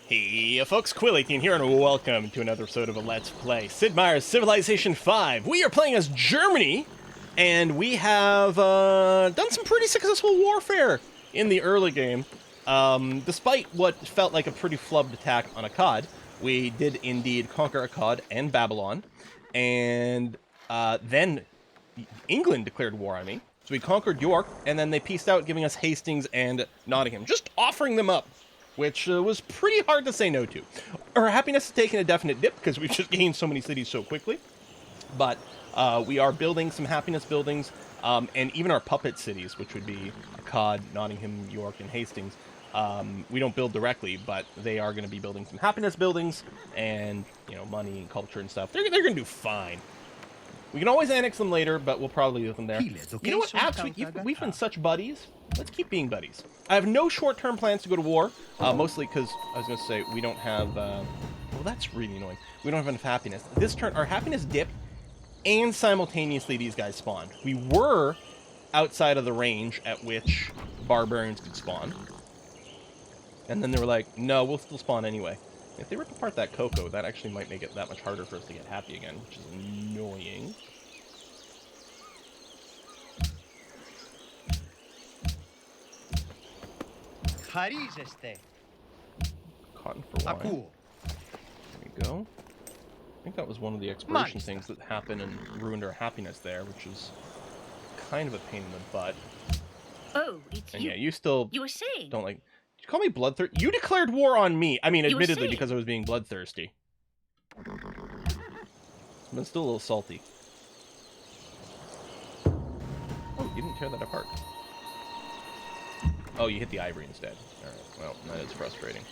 Hey folks, Quill18 here, and welcome to another episode of a Let's Play Sid Meier's Civilization 5. We are playing as Germany, and we have done some pretty successful warfare in the early game. Despite what felt like a pretty flubbed attack on Akkad, we did indeed conquer Akkad and Babylon, and then England declared war on me. So we conquered York, and then they peaced out, giving us Hastings and Nottingham, just offering them up, which was pretty hard to say no to. Our happiness has taken a definite dip because we've just gained so many cities so quickly. But we are building some happiness buildings, and even our puppet cities, which would be Akkad, Nottingham, York, and Hastings. We don't build directly, but they are going to be building some happiness buildings, and money and culture and stuff. They're going to do fine. We can always annex them later, but we'll probably leave them there. You know what, Abs, we've been such buddies. Let's keep being buddies. I have no short-term plans to go to war, mostly because, I was going to say, we don't have, well, that's really annoying. We don't have enough happiness. This turn, our happiness dipped, and simultaneously these guys spawned. We were outside of the range at which barbarians could spawn. And then they were like, no, we'll still spawn anyway. If they rip apart that cocoa, that actually might make it that much harder for us to get happy again, which is annoying. Cotton for wine. There we go. I think that was one of the exploration things that happened and ruined our happiness there, which is kind of a pain in the butt. Oh, it's and you. yeah, you still You were saying. don't like... Did you call me bloodthirsty? You declared war on me! I mean, You were admittedly, saying. because I was being bloodthirsty. But still a little salty. Oh, you didn't tear that apart. Oh, you hit the ivory instead. Alright, well, that is frustrating.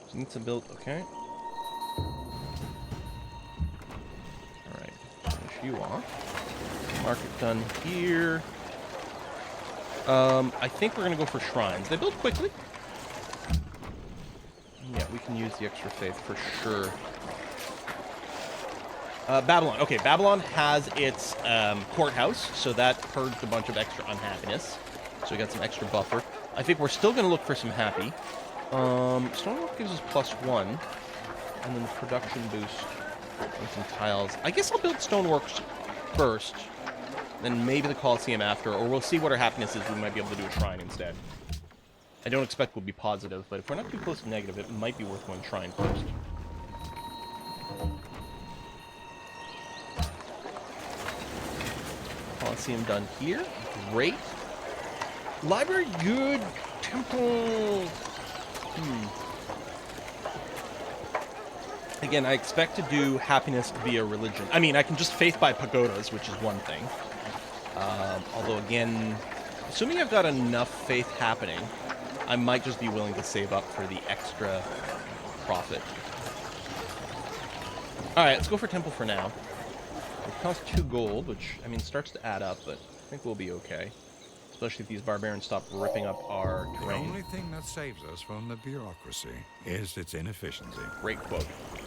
So need to build... Okay. Alright, finish you off. Market done here. I think we're going to go for shrines. They build quickly. Yeah, we can use the extra faith for sure. Babylon. Okay, Babylon has its courthouse, so that purged a bunch of extra unhappiness. So we got some extra buffer. I think we're still going to look for some happy. Stonework gives us +1. And then the production boost and some tiles. I guess I'll build stoneworks first. Then maybe the Colosseum after, or we'll see what our happiness is. We might be able to do a shrine instead. I don't expect we'll be positive, but if we're not too close to negative, it might be worth going shrine first. Colosseum done here. Great. Library, good. Temple. Again, I expect to do happiness via religion. I mean, I can just faith by pagodas, which is one thing. Although, again, assuming I've got enough faith happening, I might just be willing to save up for the extra profit. Alright, let's go for temple for now. It costs 2 gold, which, I mean, starts to add up, but I think we'll be okay. Especially if these barbarians stop ripping up our terrain. The only thing that saves us from the bureaucracy is its inefficiency. Great quote.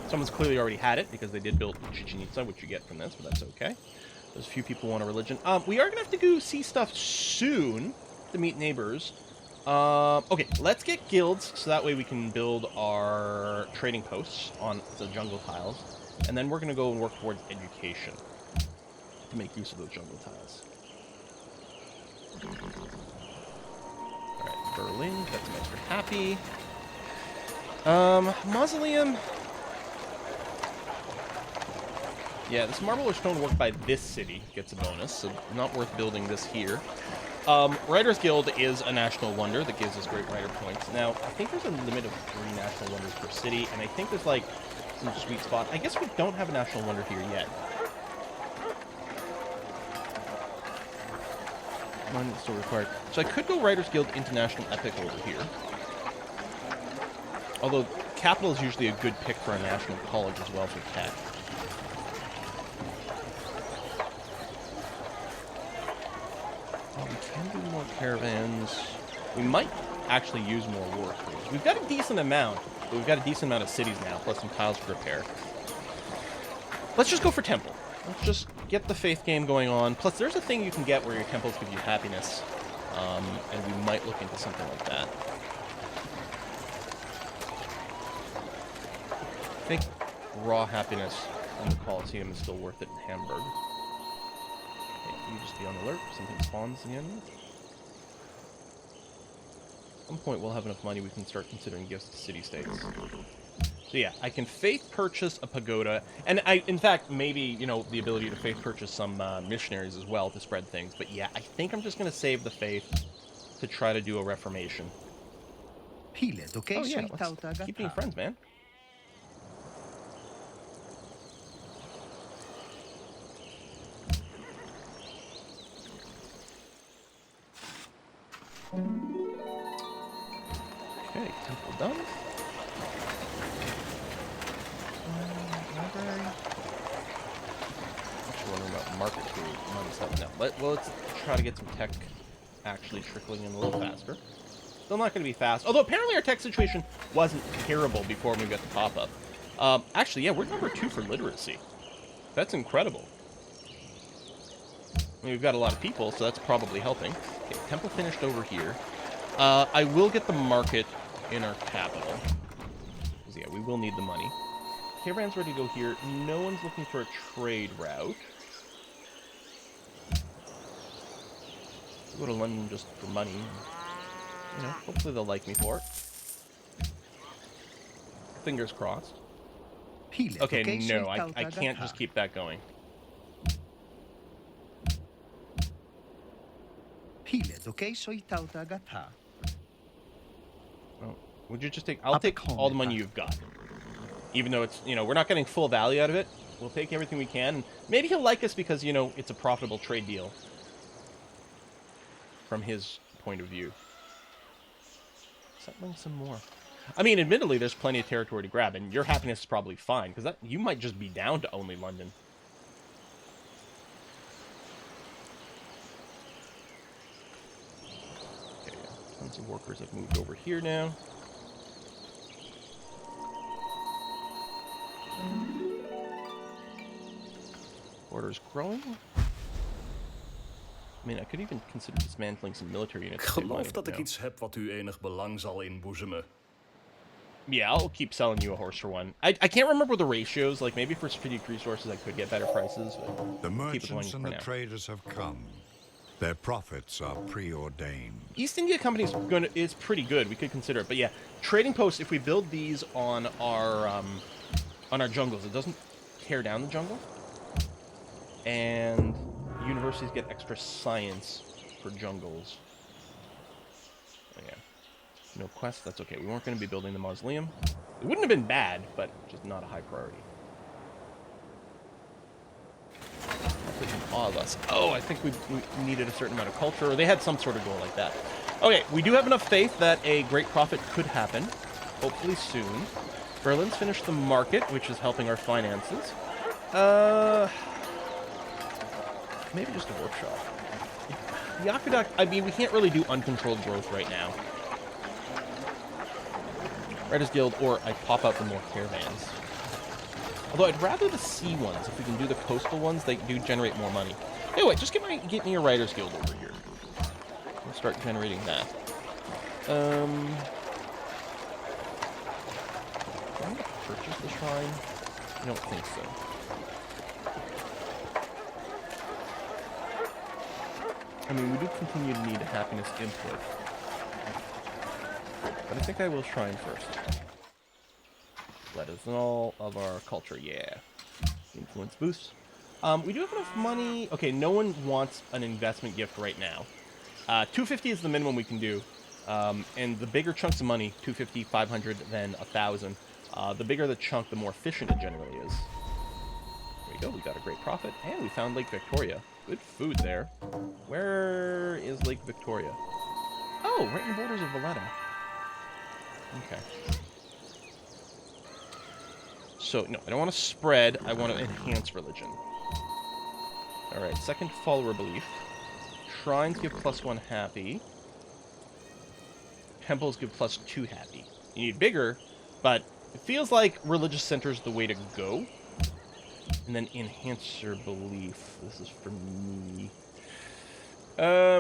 Someone's clearly already had it, because they did build Chichen Itza, which you get from this, but that's okay. There's a few people who want a religion. We are going to have to go see stuff soon to meet neighbors. Okay, let's get guilds, so that way we can build our trading posts on the jungle tiles. And then we're going to go and work towards education to make use of those jungle tiles. Alright, Berlin, got some extra happy. Mausoleum. Yeah, this marble or stone work by this city gets a bonus, so not worth building this here. Writers Guild is a national wonder that gives us great writer points. Now, I think there's a limit of 3 national wonders per city, and I think there's like some sweet spot. I guess we don't have a national wonder here yet. Mine is still required. So I could go Writers Guild International Epic over here. Although, Capital is usually a good pick for a national college as well for tech. We can do more caravans. We might actually use more war crews. We've got a decent amount, but we've got a decent amount of cities now, plus some tiles to repair. Let's just go for temple. Let's just get get the faith game going on. Plus, there's a thing you can get where your temples give you happiness. And we might look into something like that. I think raw happiness in the Colosseum is still worth it in Hamburg. Okay, you just be on alert. Something spawns in the enemy. At some point, we'll have enough money we can start considering gifts to city-states. So yeah, I can faith purchase a pagoda, and in fact, maybe, you know, the ability to faith purchase some missionaries as well to spread things. But yeah, I think I'm just going to save the faith to try to do a reformation. Oh yeah, let's keep being friends, man. Okay, temple done. Library. Actually wondering about market food. Money stuff. No, well, let's try to get some tech actually trickling in a little faster. Still not going to be fast. Although apparently our tech situation wasn't terrible before we got the pop-up. Actually, yeah, we're number 2 for literacy. That's incredible. I mean, we've got a lot of people, so that's probably helping. Okay, temple finished over here. I will get the market in our capital. Because, yeah, we will need the money. Caravan's ready to go here. No one's looking for a trade route. We'll go to London just for money. You know, hopefully they'll like me for it. Fingers crossed. Okay, no, I can't just keep that going. Well, would you just take... I'll take all the money you've got. Even though it's, you know, we're not getting full value out of it. We'll take everything we can. Maybe he'll like us because, you know, it's a profitable trade deal. From his point of view. Settling some more. I mean, admittedly, there's plenty of territory to grab, and your happiness is probably fine, because that you might just be down to only London. Okay, yeah. Tons of workers have moved over here now. Border's growing. I mean, I could even consider dismantling some military units. Ik geloof dat ik iets heb wat u enig belang zal inboezemen. Yeah, I'll keep selling you a horse for one. I can't remember the ratios. Like, maybe for strategic resources I could get better prices. But the merchants and the traders have come. Their profits are preordained. East India Company is pretty good. We could consider it. But yeah, trading posts, if we build these on our jungles, it doesn't tear down the jungle. And universities get extra science for jungles. Oh, yeah. No quest, that's okay. We weren't going to be building the mausoleum. It wouldn't have been bad, but just not a high priority. All of us. Oh, I think we needed a certain amount of culture, or they had some sort of goal like that. Okay, we do have enough faith that a great profit could happen. Hopefully soon. Berlin's finished the market, which is helping our finances. Maybe just a workshop. The aqueduct, I mean, we can't really do uncontrolled growth right now. Writers Guild, or I pop out for more caravans. Although I'd rather the sea ones. If we can do the coastal ones, they do generate more money. Anyway, just get me a Writers Guild over here. We'll start generating that. I'm going to purchase the shrine. I don't think so. I mean, we do continue to need a happiness input. But I think I will shrine first. Let us all of our culture, yeah. Influence boost. We do have enough money. Okay, no one wants an investment gift right now. 250 is the minimum we can do. And the bigger chunks of money, 250, 500, then 1,000. The bigger the chunk, the more efficient it generally is. There we go, we got a great profit. And we found Lake Victoria. Good food there. Where is Lake Victoria? Oh, right in the borders of Valletta. Okay. So, no, I don't want to spread. I want to enhance religion. Alright, second follower belief. Shrines give +1 happy. Temples give +2 happy. You need bigger, but it feels like religious center is the way to go. And then enhance your belief. This is for me. I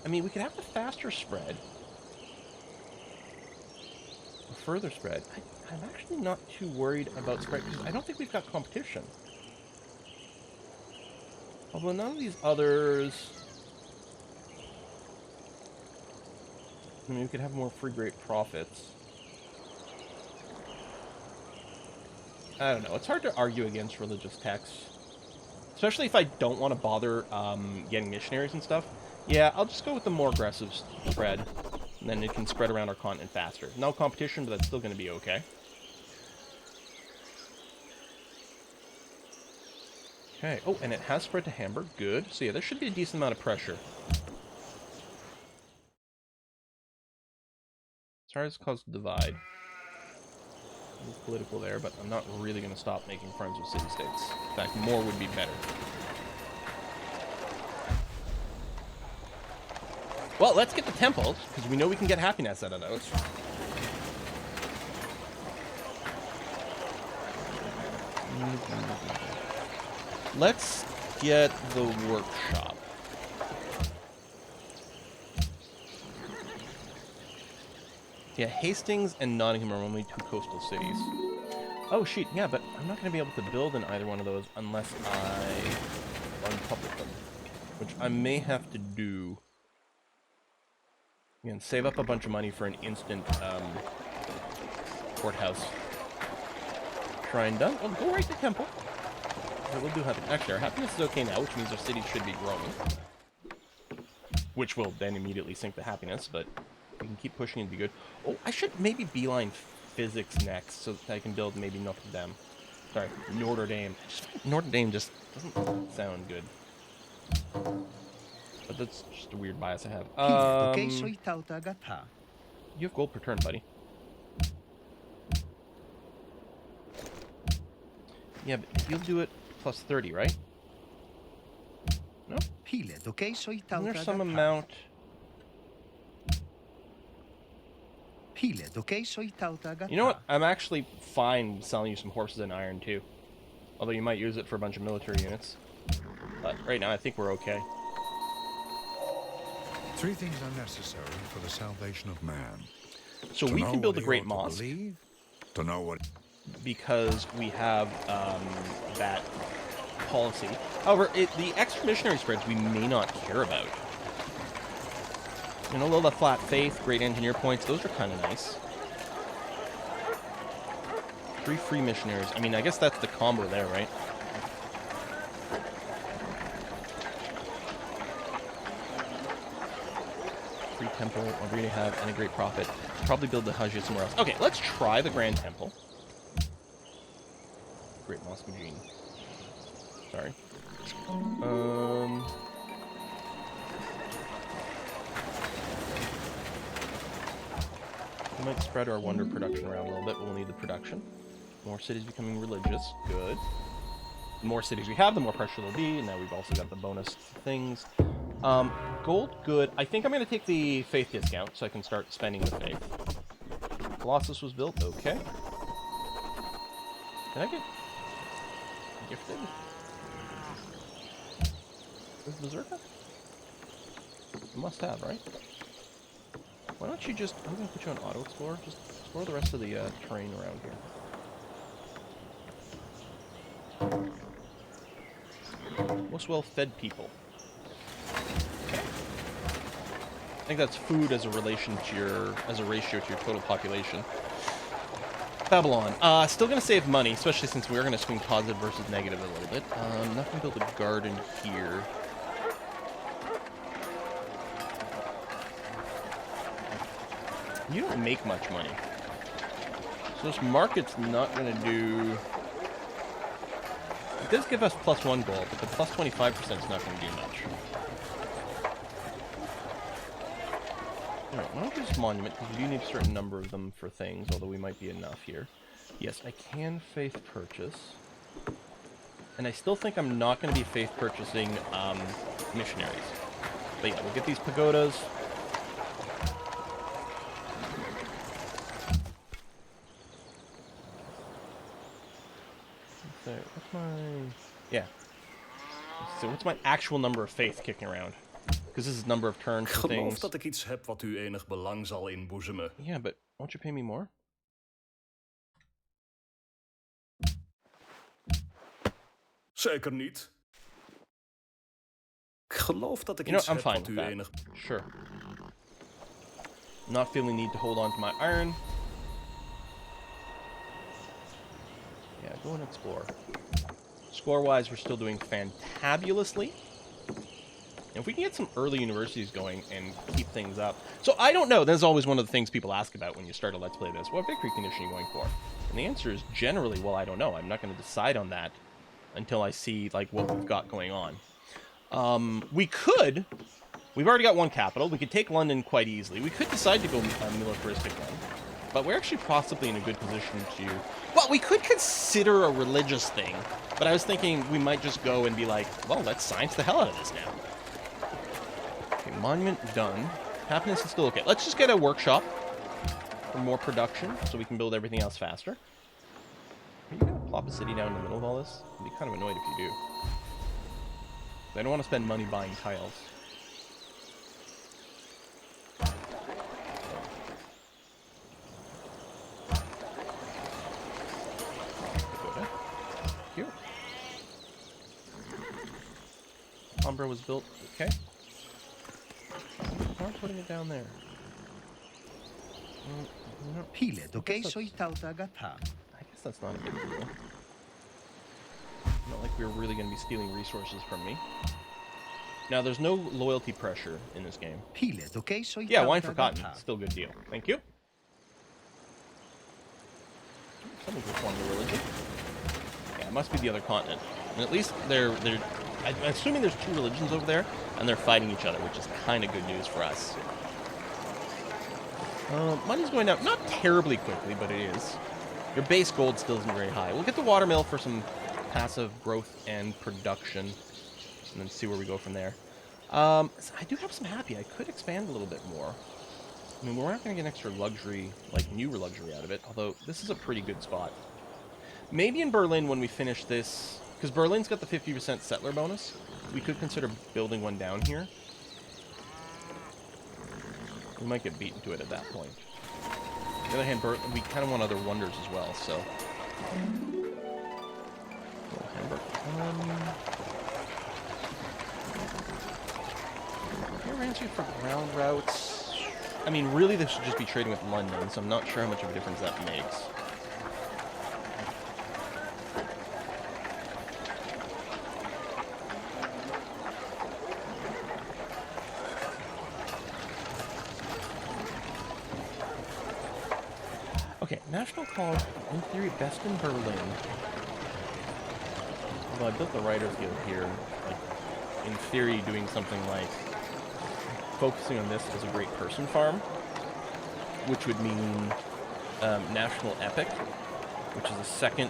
mean, we could have the faster spread. Or further spread. I'm actually not too worried about spread, because I don't think we've got competition. Although none of these others... I mean, we could have more free great profits. I don't know. It's hard to argue against religious texts. Especially if I don't want to bother getting missionaries and stuff. Yeah, I'll just go with the more aggressive spread. And then it can spread around our continent faster. No competition, but that's still going to be okay. Okay. Oh, and it has spread to Hamburg. Good. So yeah, there should be a decent amount of pressure. Sorry, it's caused a divide. Political there, but I'm not really going to stop making friends with city-states. In fact, more would be better. Well, let's get the temples, because we know we can get happiness out of those. Let's get the workshop. Yeah, Hastings and Nottingham are only two coastal cities. Oh, shoot, yeah, but I'm not going to be able to build in either one of those unless I unpublic them. Which I may have to do. Again, save up a bunch of money for an instant courthouse. Shrine done. Oh, go right to temple. Okay, we'll do happiness. Actually, our happiness is okay now, which means our city should be growing. Which will then immediately sink the happiness, but... we can keep pushing and be good. Oh, I should maybe beeline physics next so that I can build maybe Notre Dame. Sorry, Notre Dame. Notre Dame just doesn't sound good. But that's just a weird bias I have. You have gold per turn, buddy. Yeah, but you'll do it plus 30, right? No? Isn't there some amount... You know what? I'm actually fine selling you some horses and iron, too. Although you might use it for a bunch of military units. But right now, I think we're okay. 3 things are necessary for the salvation of man. So we can build a great mosque. To know what... because we have that policy. However, the extra missionary spreads we may not care about. You know, Lola Flat Faith, great engineer points, those are kind of nice. 3 free missionaries. I mean, I guess that's the combo there, right? Free temple, what do we have? And a great profit. Probably build the Hajj somewhere else. Okay, let's try the Grand Temple. Great Mosque of Gene. Sorry. We might spread our wonder production around a little bit, but we'll need the production. More cities becoming religious. Good. The more cities we have, the more pressure there'll be, and now we've also got the bonus things. Gold, good. I think I'm going to take the faith discount so I can start spending the faith. Colossus was built. Okay. Did I get gifted? Is Berserker? Must have, right? Why don't you just... I'm going to put you on Auto Explorer. Just explore the rest of the terrain around here. Most well-fed people. Okay. I think that's food as a relation to your... as a ratio to your total population. Babylon. Still going to save money, especially since we're going to swing positive versus negative a little bit. I'm not going to build a garden here. You don't make much money. So this market's not going to do... It does give us +1 gold, but the plus 25% is not going to do much. Alright, why don't we do this monument, because we do need a certain number of them for things, although we might be enough here. Yes, I can faith purchase. And I still think I'm not going to be faith purchasing missionaries. But yeah, we'll get these pagodas. So what's my actual number of faith kicking around? Because this is number of turns for Geloof things. dat ik iets heb wat u enig belang zal inboezemen. Yeah, but won't you pay me more? Zeker niet. Ik geloof dat ik You know, iets I'm heb fine wat with u that. enig... Sure. Not feeling need to hold on to my iron. Yeah, go and explore. Score-wise, we're still doing fantabulously. And if we can get some early universities going and keep things up. So I don't know. That's always one of the things people ask about when you start a Let's Play this. What victory condition are you going for? And the answer is generally, well, I don't know. I'm not going to decide on that until I see like what we've got going on. We could... We've already got one capital. We could take London quite easily. We could decide to go militaristic then. But we're actually possibly in a good position to... Well, we could consider a religious thing. But I was thinking we might just go and be like, well, let's science the hell out of this now. Okay, monument done. Happiness is still okay. Let's just get a workshop for more production so we can build everything else faster. Are you going to plop a city down in the middle of all this? I'd be kind of annoyed if you do. I don't want to spend money buying tiles. Here. Umbra was built. Okay. Why putting it down there? Hilet, okej, so itauta gata. I guess that's not a big deal. Not like we're really going to be stealing resources from me. Now, there's no loyalty pressure in this game. Hilet, okej, so itauta Yeah, wine for cotton. gata. Still a good deal. Thank you. Someone reformed the religion. Yeah, it must be the other continent. And at least I'm assuming there's two religions over there, and they're fighting each other, which is kind of good news for us. Money's going down, not terribly quickly, but it is. Your base gold still isn't very high. We'll get the watermill for some passive growth and production, and then see where we go from there. So I do have some happy. I could expand a little bit more. I mean, we're not going to get extra luxury, like newer luxury out of it, although this is a pretty good spot. Maybe in Berlin when we finish this, because Berlin's got the 50% settler bonus, we could consider building one down here. We might get beaten to it at that point. On the other hand, we kind of want other wonders as well, so... Oh, Hamburg. Here arrange you for ground routes. I mean, really this should just be trading with London, so I'm not sure how much of a difference that makes. Okay, National College, in theory, best in Berlin. Although I built the Writers Guild here, like, in theory, doing something like focusing on this as a great person farm, which would mean National Epic, which is the second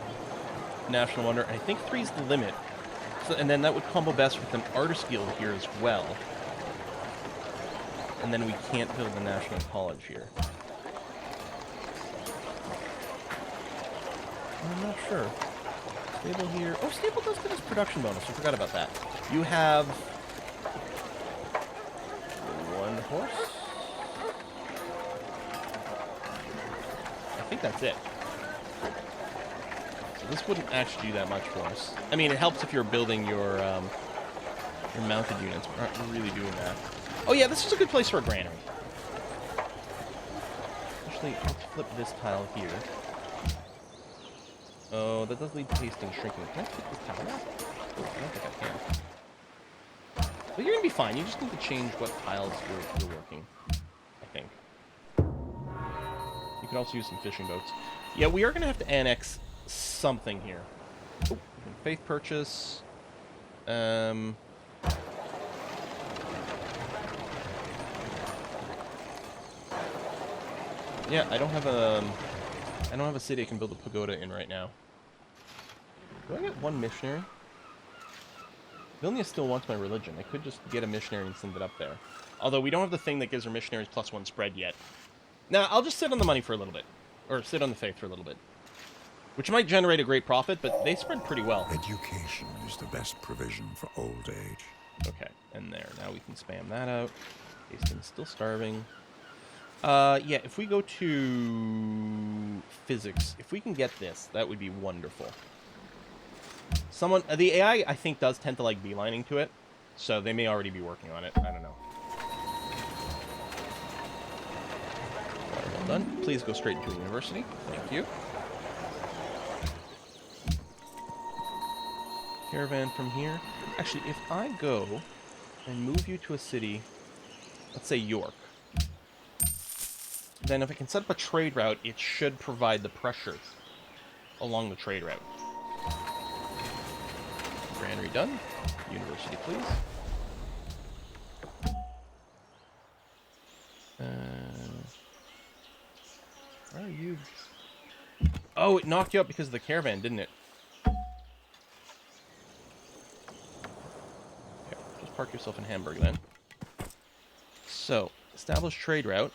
National Wonder, and I think 3 is the limit. So, and then that would combo best with an Artist Guild here as well. And then we can't build the National College here. I'm not sure. Stable here. Oh, Stable does get his production bonus. I forgot about that. You have 1 horse. I think that's it. So this wouldn't actually do that much for us. I mean, it helps if you're building your mounted units. We're not really doing that. Oh yeah, this is a good place for a granary. Actually, let's flip this tile here. Oh, that does lead to hasting shrinking. Can I flip this tile out? I don't think I can. But you're gonna be fine. You just need to change what tiles you're working, I think. You can also use some fishing boats. Yeah, we are gonna have to annex something here. Oh, faith purchase. Yeah, I don't have a city I can build a pagoda in right now. Do I get 1 missionary? Vilnius still wants my religion. I could just get a missionary and send it up there. Although we don't have the thing that gives her missionaries +1 spread yet. Now, I'll just sit on the money for a little bit. Or sit on the faith for a little bit. which might generate a great profit, but they spread pretty well. Education is the best provision for old age. Okay, and there. Now we can spam that out. Hastings still starving. Yeah, if we go to physics, if we can get this, that would be wonderful. The AI, I think, does tend to like beelining to it, so they may already be working on it. I don't know. Well done. Please go straight into university. Thank you. Caravan from here. Actually, if I go and move you to a city, let's say York, then if I can set up a trade route, it should provide the pressure along the trade route. Granary done. University, please. Where are you? Oh, it knocked you up because of the caravan, didn't it? Okay, just park yourself in Hamburg then. So, establish trade route.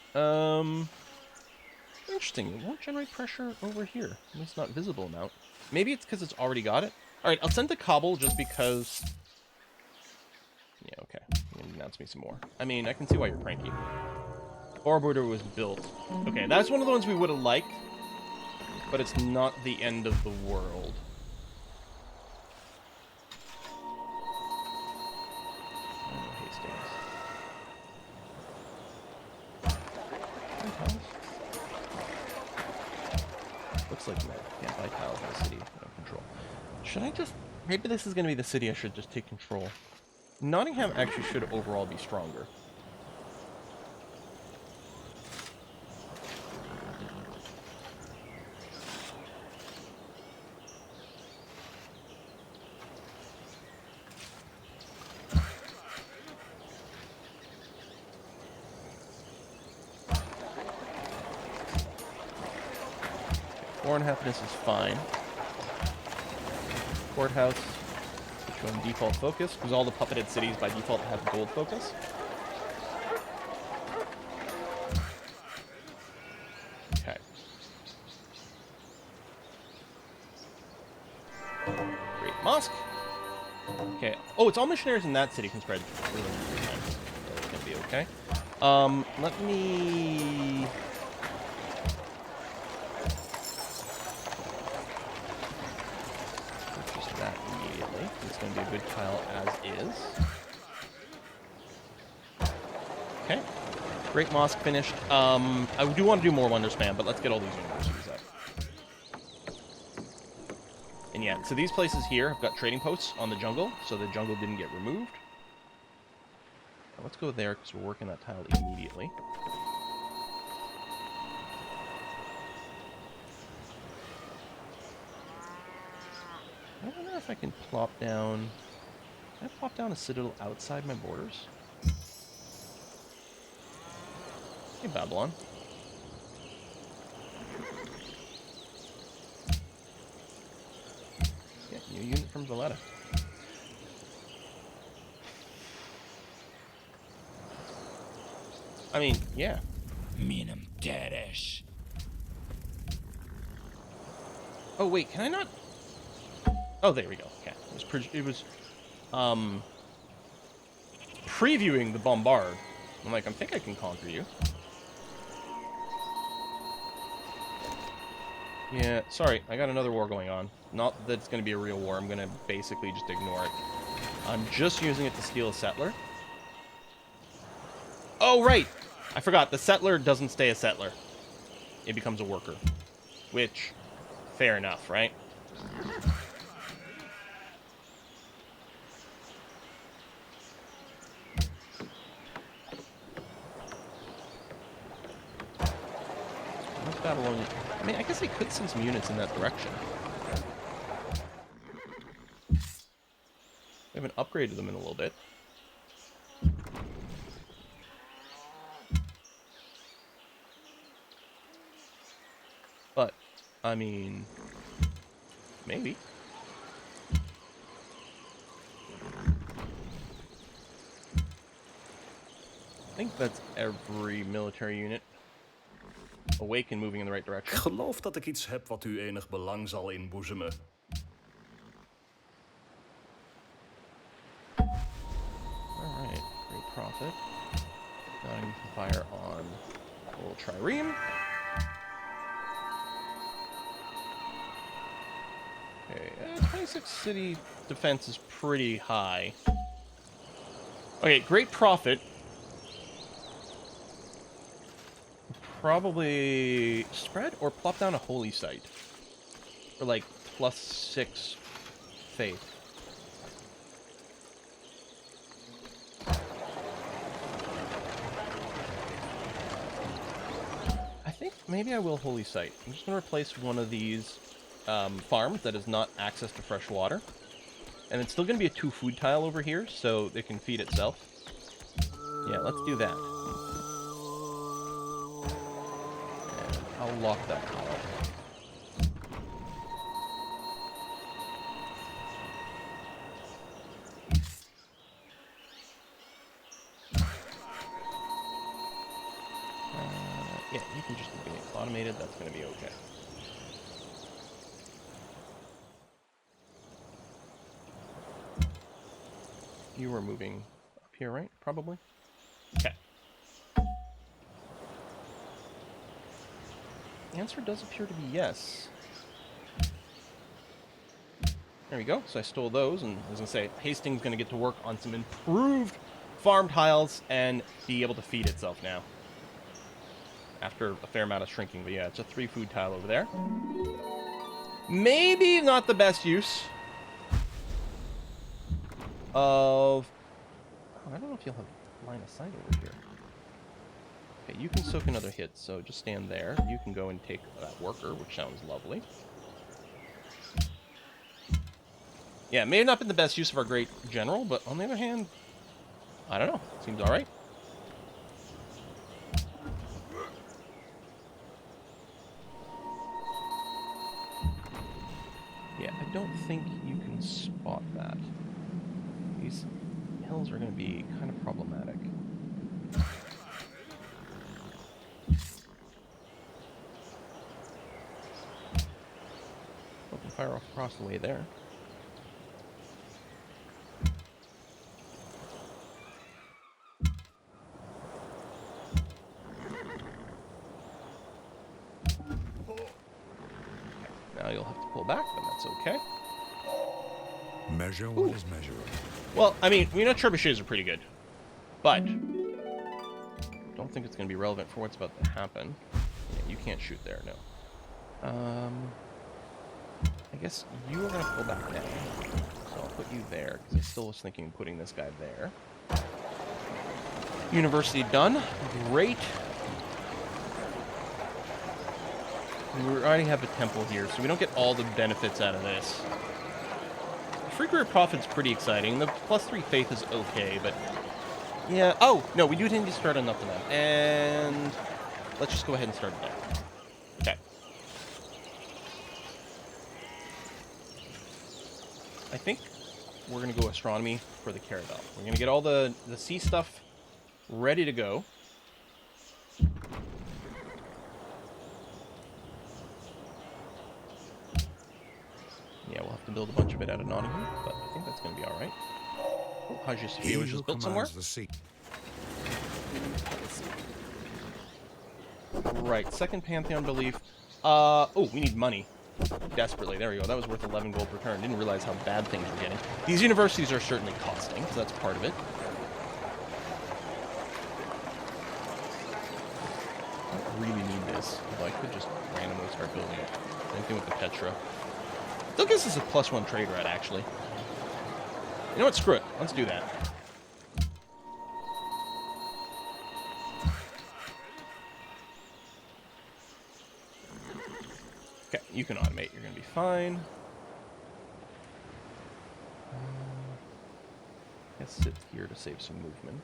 Interesting. It won't generate pressure over here. At least not visible amount. Maybe it's because it's already got it. Alright, I'll send to Kabul just because... Yeah, okay. You're gonna announce me some more. I mean, I can see why you're cranky. Ore border was built. Okay, that's one of the ones we would have liked, but it's not the end of the world. Oh, Hastings. Looks like no. Can't buy tiles in the city. No control. Should I just... Maybe this is going to be the city I should just take control. Nottingham actually should overall be stronger. Foreign happiness is fine. Courthouse, put you on default focus, because all the puppeted cities by default have gold focus. Okay. Great mosque. Okay. Oh, it's all missionaries in that city can spread really times. So it's gonna be okay. Let me... that immediately. It's going to be a good tile as is. Okay. Great mosque finished. I do want to do more wonder spam, but let's get all these universities up. And yeah, so these places here have got trading posts on the jungle, so the jungle didn't get removed. Now let's go there because we're working that tile immediately. I wonder if I can plop down... Can I plop down a citadel outside my borders? Hey, Babylon. Yeah, new unit from Valletta. I mean, yeah. Minum Teresh. Oh, wait, can I not... Oh, there we go. Okay. It was previewing the bombard. I'm like, I think I can conquer you. Yeah, sorry. I got another war going on. Not that it's going to be a real war. I'm going to basically just ignore it. I'm just using it to steal a settler. Oh, right! I forgot. The settler doesn't stay a settler. It becomes a worker. Which, fair enough, right? Babylonian. I mean, I guess I could send some units in that direction. I haven't upgraded them in a little bit. But, I mean, maybe. I think that's every military unit. awake and moving in the right Ik direction. geloof dat ik iets heb wat u enig belang zal inboezemen. Alright, great profit. Now I need to fire on a little trireme. Okay, 26 city defense is pretty high. Okay, great profit. Probably spread or plop down a holy site. For like +6 faith. I think maybe I will holy site. I'm just going to replace one of these farms that has not access to fresh water. And it's still going to be a 2 food tile over here, so it can feed itself. Yeah, let's do that. And I'll lock that tile. Yeah, you can just be automated. That's going to be okay. You were moving up here, right? Probably? Okay. The answer does appear to be yes. There we go. So I stole those, and I was going to say, Hastings is going to get to work on some improved farm tiles and be able to feed itself now. After a fair amount of shrinking, but yeah, it's a 3 food tile over there. Maybe not the best use of... Oh, I don't know if you'll have line of sight over here. Okay, you can soak another hit, so just stand there. You can go and take that worker, which sounds lovely. Yeah, it may have not been the best use of our great general, but on the other hand, I don't know. Seems alright. Yeah, I don't think you can spot that. These hills are going to be kind of problematic. Open fire off across the way there. Now you'll have to pull back, but that's okay. Measure what is measurable. Well, I mean, we know trebuchets are pretty good, but don't think it's going to be relevant for what's about to happen. Yeah, you can't shoot there, no. I guess you are going to pull back now, so I'll put you there, because I still was thinking of putting this guy there. University done. Great. We already have a temple here, so we don't get all the benefits out of this. Free career profit's pretty exciting. The +3 faith is okay, but yeah. Oh no, we do need to start enough of them, and let's just go ahead and start there. Okay. I think we're gonna go astronomy for the caravel. We're gonna get all the sea stuff ready to go. Yeah, we'll have to build a bunch of it out of Nottingham, but I think that's going to be alright. Oh, Hagia He Sophia was who just built somewhere. commands the sea. Right, second Pantheon belief. Oh, we need money. Desperately. There we go. That was worth 11 gold per turn. Didn't realize how bad things were getting. These universities are certainly costing, so that's part of it. I don't really need this, although I could just randomly start building it. Same thing with the Petra. Still gives us a +1 trade rat, actually. You know what? Screw it. Let's do that. Okay, you can automate. You're going to be fine. Let's sit here to save some movement.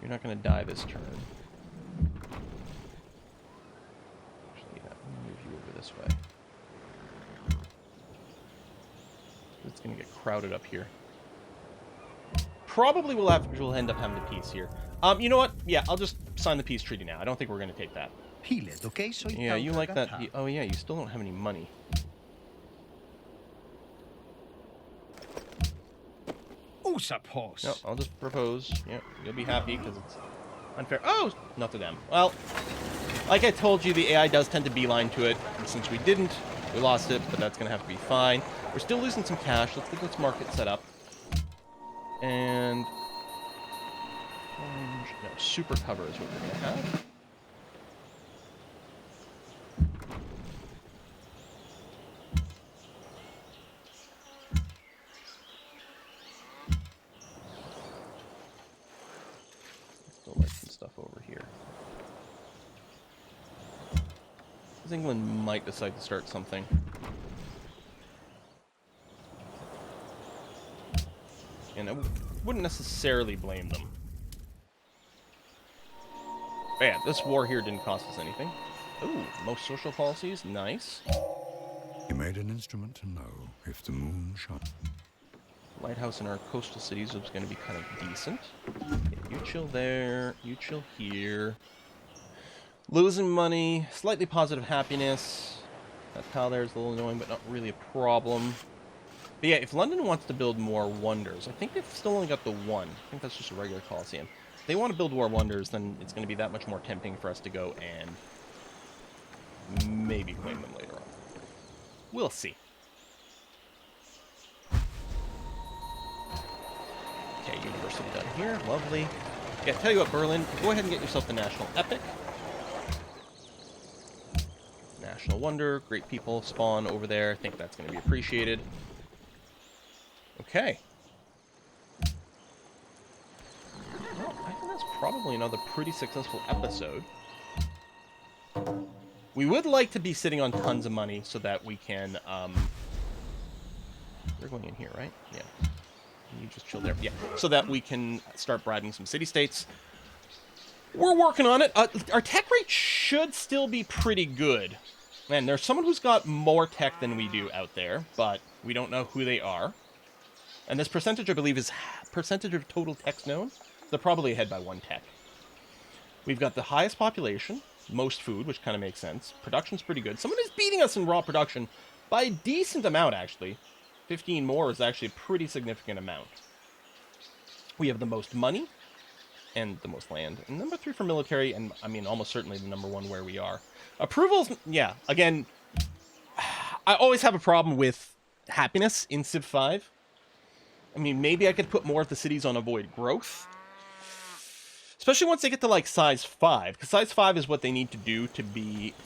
You're not going to die this turn. Actually, yeah, I'm going to move you over this way. It's going to get crowded up here. Probably we'll end up having the peace here. You know what? Yeah, I'll just sign the peace treaty now. I don't think we're going to take that. Hilet, okay? So Yeah, you like that. Oh, yeah, you still don't have any money. Usapos. No, I'll just propose. Yeah, you'll be happy because it's unfair. Oh, not to them. Well, like I told you, the AI does tend to beeline to it. And since we didn't, we lost it, but that's going to have to be fine. We're still losing some cash. Let's get this market set up. And... no, super cover is what we're going to have. Still like some stuff over here. England might decide to start something. And I wouldn't necessarily blame them. But yeah, this war here didn't cost us anything. Ooh, most social policies, nice. He made an instrument to know if the moon shone. Lighthouse in our coastal cities was going to be kind of decent. Okay, you chill there, you chill here. Losing money, slightly positive happiness. That tile there is a little annoying, but not really a problem. But yeah, if London wants to build more wonders, I think they've still only got the one. I think that's just a regular Coliseum. If they want to build more wonders, then it's going to be that much more tempting for us to go and maybe claim them later on. We'll see. Okay, university done here. Lovely. Yeah, tell you what, Berlin, go ahead and get yourself the National Epic. National Wonder, great people spawn over there. I think that's going to be appreciated. Okay. Well, I think that's probably another pretty successful episode. We would like to be sitting on tons of money so that we can, We're going in here, right? Yeah. You just chill there. Yeah. So that we can start bribing some city-states. We're working on it. Our tech rate should still be pretty good. Man, there's someone who's got more tech than we do out there, but we don't know who they are. And this percentage, I believe, is percentage of total techs known. They're probably ahead by 1 tech. We've got the highest population, most food, which kind of makes sense. Production's pretty good. Someone is beating us in raw production by a decent amount, actually. 15 more is actually a pretty significant amount. We have the most money and the most land. And number 3 for military, and I mean, almost certainly the number 1 where we are. Approvals, yeah, again, I always have a problem with happiness in Civ 5. I mean, maybe I could put more of the cities on avoid growth. Especially once they get to, like, size 5. Because size 5 is what they need to do to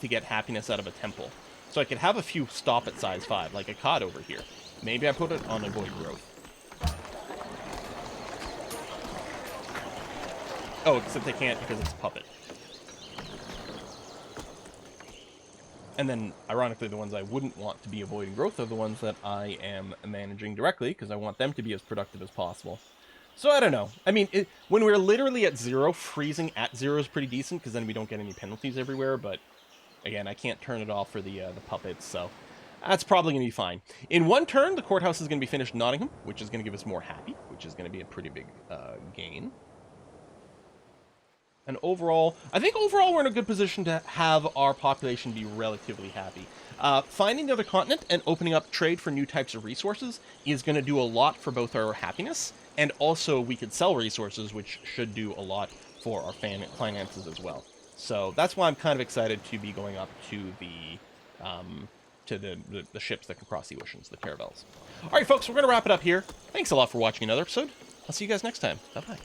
get happiness out of a temple. So I could have a few stop at size 5, like a cod over here. Maybe I put it on avoid growth. Oh, except they can't because it's a puppet. And then, ironically, the ones I wouldn't want to be avoiding growth are the ones that I am managing directly, because I want them to be as productive as possible. So, I don't know. I mean, when we're literally at 0, freezing at 0 is pretty decent, because then we don't get any penalties everywhere, but, again, I can't turn it off for the puppets, so that's probably going to be fine. In 1 turn, the courthouse is going to be finished Nottingham, which is going to give us more happy, which is going to be a pretty big gain. And overall, I think overall we're in a good position to have our population be relatively happy. Finding the other continent and opening up trade for new types of resources is going to do a lot for both our happiness, and also we could sell resources, which should do a lot for our finances as well. So that's why I'm kind of excited to be going up to the ships that can cross the oceans, the caravels. All right, folks, we're going to wrap it up here. Thanks a lot for watching another episode. I'll see you guys next time. Bye-bye.